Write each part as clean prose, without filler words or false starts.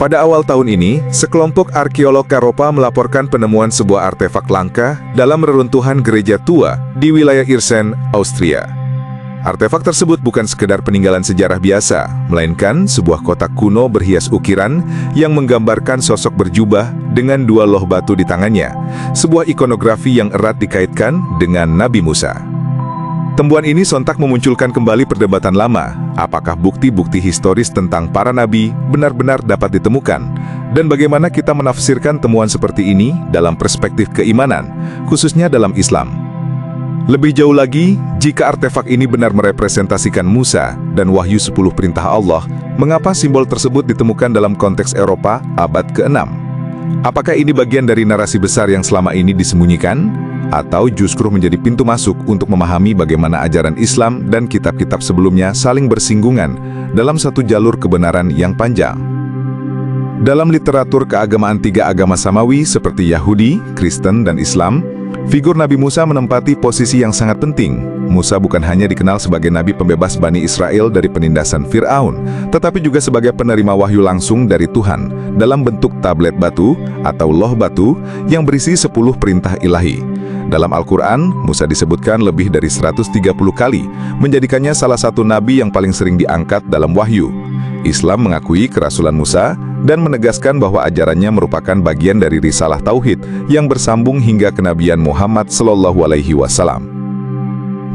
Pada awal tahun ini, sekelompok arkeolog Eropa melaporkan penemuan sebuah artefak langka dalam reruntuhan gereja tua di wilayah Irsen, Austria. Artefak tersebut bukan sekedar peninggalan sejarah biasa, melainkan sebuah kotak kuno berhias ukiran yang menggambarkan sosok berjubah dengan dua loh batu di tangannya, sebuah ikonografi yang erat dikaitkan dengan Nabi Musa. Temuan ini sontak memunculkan kembali perdebatan lama, apakah bukti-bukti historis tentang para nabi benar-benar dapat ditemukan, dan bagaimana kita menafsirkan temuan seperti ini dalam perspektif keimanan, khususnya dalam Islam. Lebih jauh lagi, jika artefak ini benar merepresentasikan Musa dan Wahyu 10 Perintah Allah, mengapa simbol tersebut ditemukan dalam konteks Eropa abad ke-6? Apakah ini bagian dari narasi besar yang selama ini disembunyikan? Atau justru menjadi pintu masuk untuk memahami bagaimana ajaran Islam dan kitab-kitab sebelumnya saling bersinggungan dalam satu jalur kebenaran yang panjang? Dalam literatur keagamaan tiga agama Samawi seperti Yahudi, Kristen, dan Islam, figur Nabi Musa menempati posisi yang sangat penting. Musa bukan hanya dikenal sebagai nabi pembebas Bani Israel dari penindasan Fir'aun, tetapi juga sebagai penerima wahyu langsung dari Tuhan dalam bentuk tablet batu atau loh batu yang berisi 10 perintah ilahi. Dalam Al-Quran, Musa disebutkan lebih dari 130 kali, menjadikannya salah satu nabi yang paling sering diangkat dalam wahyu. Islam mengakui kerasulan Musa dan menegaskan bahwa ajarannya merupakan bagian dari risalah tauhid yang bersambung hingga kenabian Muhammad SAW.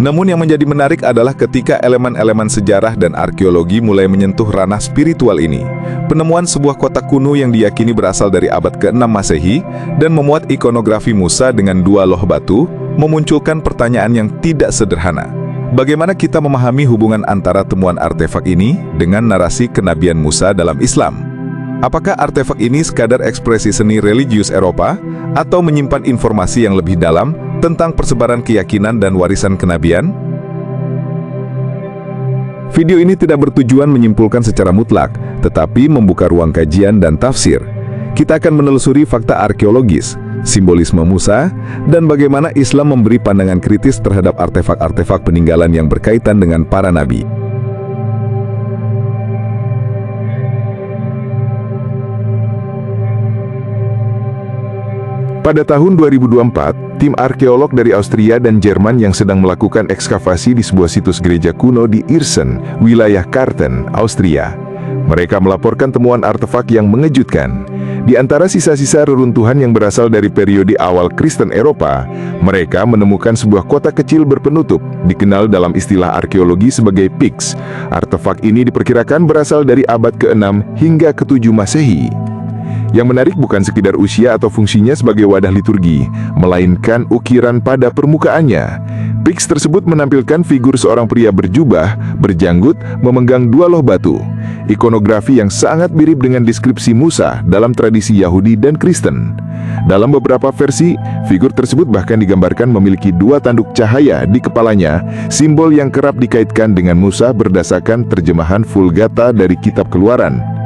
Namun yang menjadi menarik adalah ketika elemen-elemen sejarah dan arkeologi mulai menyentuh ranah spiritual ini. Penemuan sebuah kotak kuno yang diyakini berasal dari abad ke-6 Masehi dan memuat ikonografi Musa dengan dua loh batu memunculkan pertanyaan yang tidak sederhana. Bagaimana kita memahami hubungan antara temuan artefak ini dengan narasi kenabian Musa dalam Islam? Apakah artefak ini sekadar ekspresi seni religius Eropa atau menyimpan informasi yang lebih dalam tentang persebaran keyakinan dan warisan kenabian? Video ini tidak bertujuan menyimpulkan secara mutlak, tetapi membuka ruang kajian dan tafsir. Kita akan menelusuri fakta arkeologis, simbolisme Musa, dan bagaimana Islam memberi pandangan kritis terhadap artefak-artefak peninggalan yang berkaitan dengan para nabi. Pada tahun 2024, tim arkeolog dari Austria dan Jerman yang sedang melakukan ekskavasi di sebuah situs gereja kuno di Irsen, wilayah Karten, Austria. Mereka melaporkan temuan artefak yang mengejutkan. Di antara sisa-sisa reruntuhan yang berasal dari periode awal Kristen Eropa, mereka menemukan sebuah kotak kecil berpenutup, dikenal dalam istilah arkeologi sebagai pyx. Artefak ini diperkirakan berasal dari abad ke-6 hingga ke-7 Masehi. Yang menarik bukan sekedar usia atau fungsinya sebagai wadah liturgi, melainkan ukiran pada permukaannya. Pyx tersebut menampilkan figur seorang pria berjubah, berjanggut, memegang dua loh batu. Ikonografi yang sangat mirip dengan deskripsi Musa dalam tradisi Yahudi dan Kristen. Dalam beberapa versi, figur tersebut bahkan digambarkan memiliki dua tanduk cahaya di kepalanya, simbol yang kerap dikaitkan dengan Musa berdasarkan terjemahan Vulgata dari Kitab Keluaran.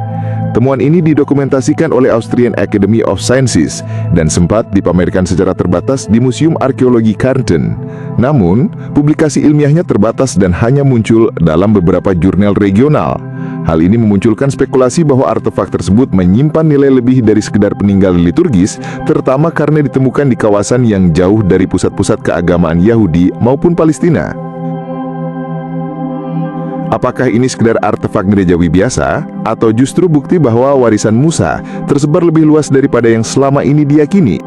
Temuan ini didokumentasikan oleh Austrian Academy of Sciences dan sempat dipamerkan secara terbatas di Museum Arkeologi Karten. Namun, publikasi ilmiahnya terbatas dan hanya muncul dalam beberapa jurnal regional. Hal ini memunculkan spekulasi bahwa artefak tersebut menyimpan nilai lebih dari sekedar peninggalan liturgis, terutama karena ditemukan di kawasan yang jauh dari pusat-pusat keagamaan Yahudi maupun Palestina. Apakah ini sekedar artefak gerejawi biasa, atau justru bukti bahwa warisan Musa tersebar lebih luas daripada yang selama ini diyakini?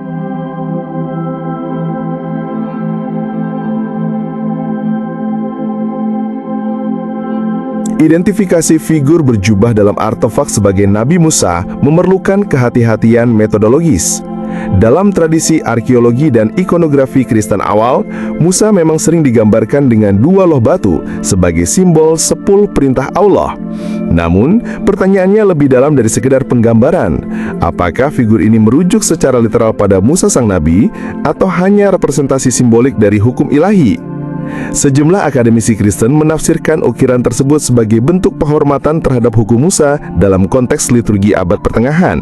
Identifikasi figur berjubah dalam artefak sebagai Nabi Musa memerlukan kehati-hatian metodologis. Dalam tradisi arkeologi dan ikonografi Kristen awal, Musa memang sering digambarkan dengan dua loh batu sebagai simbol 10 perintah Allah. Namun, pertanyaannya lebih dalam dari sekedar penggambaran. Apakah figur ini merujuk secara literal pada Musa sang nabi, atau hanya representasi simbolik dari hukum ilahi? Sejumlah akademisi Kristen menafsirkan ukiran tersebut sebagai bentuk penghormatan terhadap hukum Musa dalam konteks liturgi abad pertengahan.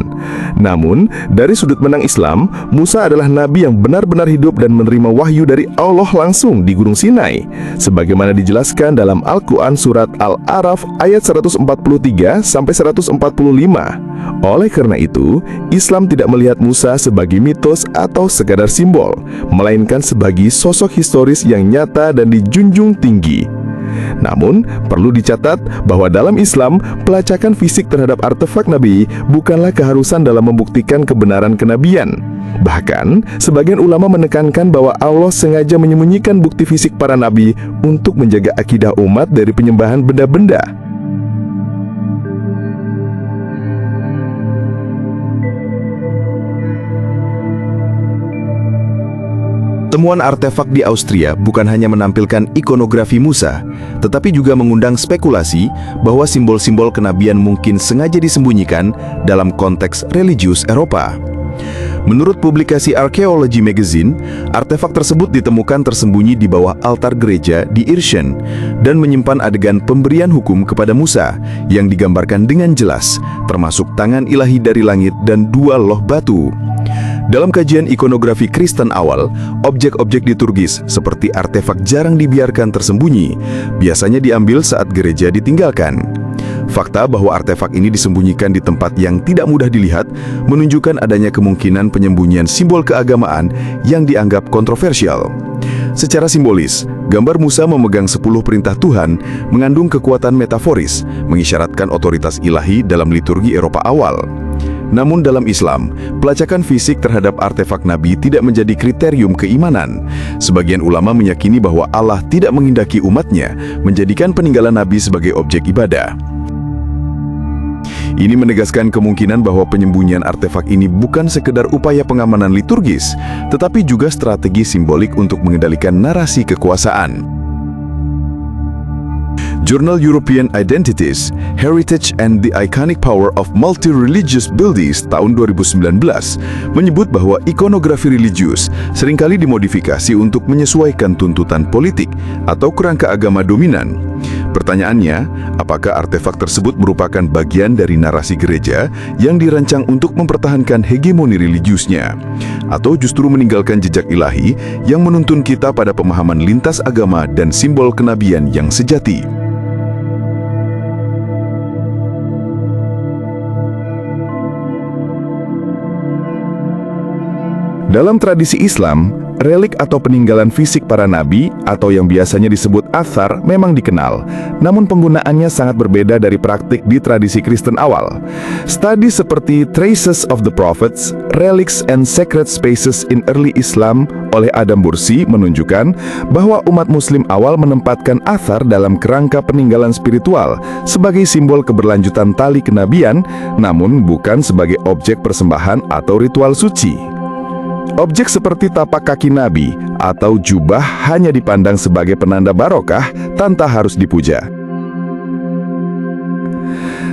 Namun, dari sudut pandang Islam, Musa adalah nabi yang benar-benar hidup dan menerima wahyu dari Allah langsung di Gunung Sinai, sebagaimana dijelaskan dalam Al-Quran surat Al-A'raf ayat 143-145. Oleh karena itu, Islam tidak melihat Musa sebagai mitos atau sekadar simbol, melainkan sebagai sosok historis yang nyata dan dijunjung tinggi. Namun, perlu dicatat bahwa dalam Islam, pelacakan fisik terhadap artefak Nabi bukanlah keharusan dalam membuktikan kebenaran kenabian. Bahkan, sebagian ulama menekankan bahwa Allah sengaja menyembunyikan bukti fisik para nabi untuk menjaga akidah umat dari penyembahan benda-benda. Temuan artefak di Austria bukan hanya menampilkan ikonografi Musa, tetapi juga mengundang spekulasi bahwa simbol-simbol kenabian mungkin sengaja disembunyikan dalam konteks religius Eropa. Menurut publikasi Archaeology Magazine, artefak tersebut ditemukan tersembunyi di bawah altar gereja di Irschen dan menyimpan adegan pemberian hukum kepada Musa yang digambarkan dengan jelas, termasuk tangan ilahi dari langit dan dua loh batu. Dalam kajian ikonografi Kristen awal, objek-objek liturgis seperti artefak jarang dibiarkan tersembunyi, biasanya diambil saat gereja ditinggalkan. Fakta bahwa artefak ini disembunyikan di tempat yang tidak mudah dilihat menunjukkan adanya kemungkinan penyembunyian simbol keagamaan yang dianggap kontroversial. Secara simbolis, gambar Musa memegang 10 perintah Tuhan mengandung kekuatan metaforis, mengisyaratkan otoritas ilahi dalam liturgi Eropa awal. Namun dalam Islam, pelacakan fisik terhadap artefak Nabi tidak menjadi kriterium keimanan. Sebagian ulama meyakini bahwa Allah tidak menghendaki umatnya menjadikan peninggalan Nabi sebagai objek ibadah. Ini menegaskan kemungkinan bahwa penyembunyian artefak ini bukan sekedar upaya pengamanan liturgis, tetapi juga strategi simbolik untuk mengendalikan narasi kekuasaan. Jurnal European Identities, Heritage and the Iconic Power of Multi-Religious Buildings tahun 2019 menyebut bahwa ikonografi religius seringkali dimodifikasi untuk menyesuaikan tuntutan politik atau kerangka agama dominan. Pertanyaannya, apakah artefak tersebut merupakan bagian dari narasi gereja yang dirancang untuk mempertahankan hegemoni religiusnya, atau justru meninggalkan jejak ilahi yang menuntun kita pada pemahaman lintas agama dan simbol kenabian yang sejati? Dalam tradisi Islam, relik atau peninggalan fisik para nabi atau yang biasanya disebut athar memang dikenal, namun penggunaannya sangat berbeda dari praktik di tradisi Kristen awal. Studi seperti Traces of the Prophets, Relics and Sacred Spaces in Early Islam oleh Adam Bursi menunjukkan bahwa umat muslim awal menempatkan athar dalam kerangka peninggalan spiritual sebagai simbol keberlanjutan tali kenabian, namun bukan sebagai objek persembahan atau ritual suci. Objek seperti tapak kaki Nabi atau jubah hanya dipandang sebagai penanda barokah tanpa harus dipuja.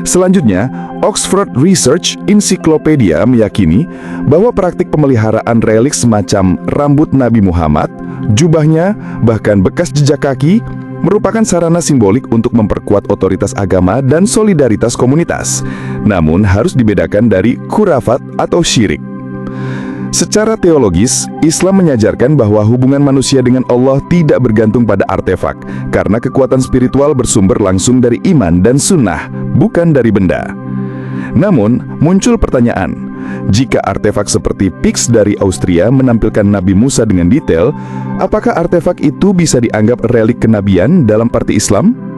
Selanjutnya, Oxford Research Encyclopedia meyakini bahwa praktik pemeliharaan relik semacam rambut Nabi Muhammad, jubahnya, bahkan bekas jejak kaki merupakan sarana simbolik untuk memperkuat otoritas agama dan solidaritas komunitas. Namun harus dibedakan dari khurafat atau syirik. Secara teologis, Islam mengajarkan bahwa hubungan manusia dengan Allah tidak bergantung pada artefak, karena kekuatan spiritual bersumber langsung dari iman dan sunnah, bukan dari benda. Namun, muncul pertanyaan, jika artefak seperti Pix dari Austria menampilkan Nabi Musa dengan detail, apakah artefak itu bisa dianggap relik kenabian dalam arti Islam?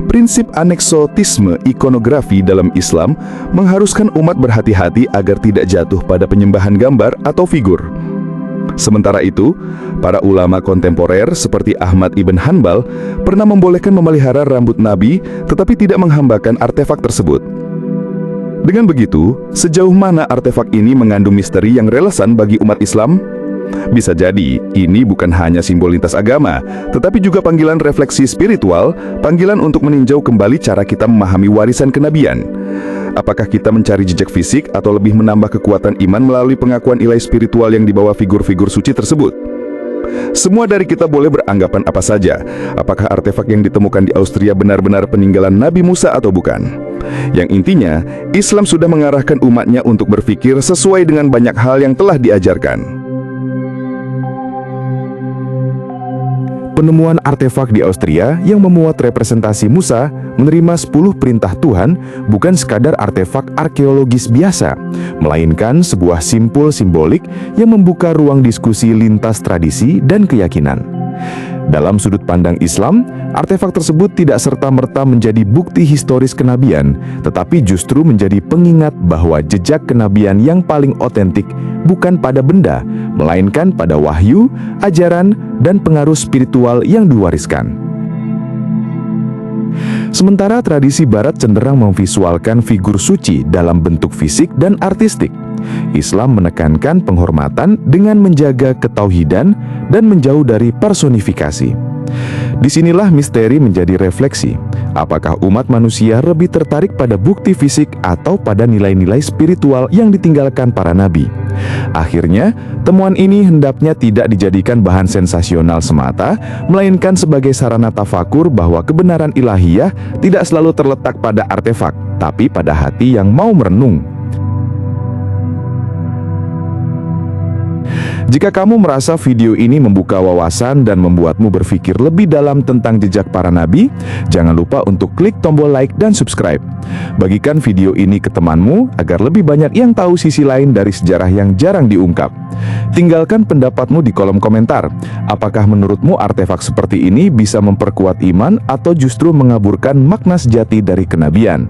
Prinsip aneksotisme ikonografi dalam Islam mengharuskan umat berhati-hati agar tidak jatuh pada penyembahan gambar atau figur. Sementara itu, para ulama kontemporer seperti Ahmad ibn Hanbal pernah membolehkan memelihara rambut Nabi tetapi tidak menghambakan artefak tersebut. Dengan begitu, sejauh mana artefak ini mengandung misteri yang relevan bagi umat Islam? Bisa jadi, ini bukan hanya simbol lintas agama, tetapi juga panggilan refleksi spiritual, panggilan untuk meninjau kembali cara kita memahami warisan kenabian. Apakah kita mencari jejak fisik atau lebih menambah kekuatan iman melalui pengakuan ilahi spiritual yang dibawa figur-figur suci tersebut? Semua dari kita boleh beranggapan apa saja. Apakah artefak yang ditemukan di Austria benar-benar peninggalan Nabi Musa atau bukan? Yang intinya, Islam sudah mengarahkan umatnya untuk berpikir sesuai dengan banyak hal yang telah diajarkan. Penemuan artefak di Austria yang memuat representasi Musa menerima 10 perintah Tuhan bukan sekadar artefak arkeologis biasa, melainkan sebuah simpul simbolik yang membuka ruang diskusi lintas tradisi dan keyakinan. Dalam sudut pandang Islam, artefak tersebut tidak serta-merta menjadi bukti historis kenabian, tetapi justru menjadi pengingat bahwa jejak kenabian yang paling otentik bukan pada benda, melainkan pada wahyu, ajaran, dan pengaruh spiritual yang diwariskan. Sementara tradisi Barat cenderung memvisualkan figur suci dalam bentuk fisik dan artistik, Islam menekankan penghormatan dengan menjaga ketauhidan dan menjauh dari personifikasi. Disinilah misteri menjadi refleksi. Apakah umat manusia lebih tertarik pada bukti fisik atau pada nilai-nilai spiritual yang ditinggalkan para nabi? Akhirnya, temuan ini hendaknya tidak dijadikan bahan sensasional semata, melainkan sebagai sarana tafakur bahwa kebenaran ilahiyah tidak selalu terletak pada artefak, tapi pada hati yang mau merenung. Jika kamu merasa video ini membuka wawasan dan membuatmu berpikir lebih dalam tentang jejak para nabi, jangan lupa untuk klik tombol like dan subscribe. Bagikan video ini ke temanmu agar lebih banyak yang tahu sisi lain dari sejarah yang jarang diungkap. Tinggalkan pendapatmu di kolom komentar. Apakah menurutmu artefak seperti ini bisa memperkuat iman atau justru mengaburkan makna sejati dari kenabian?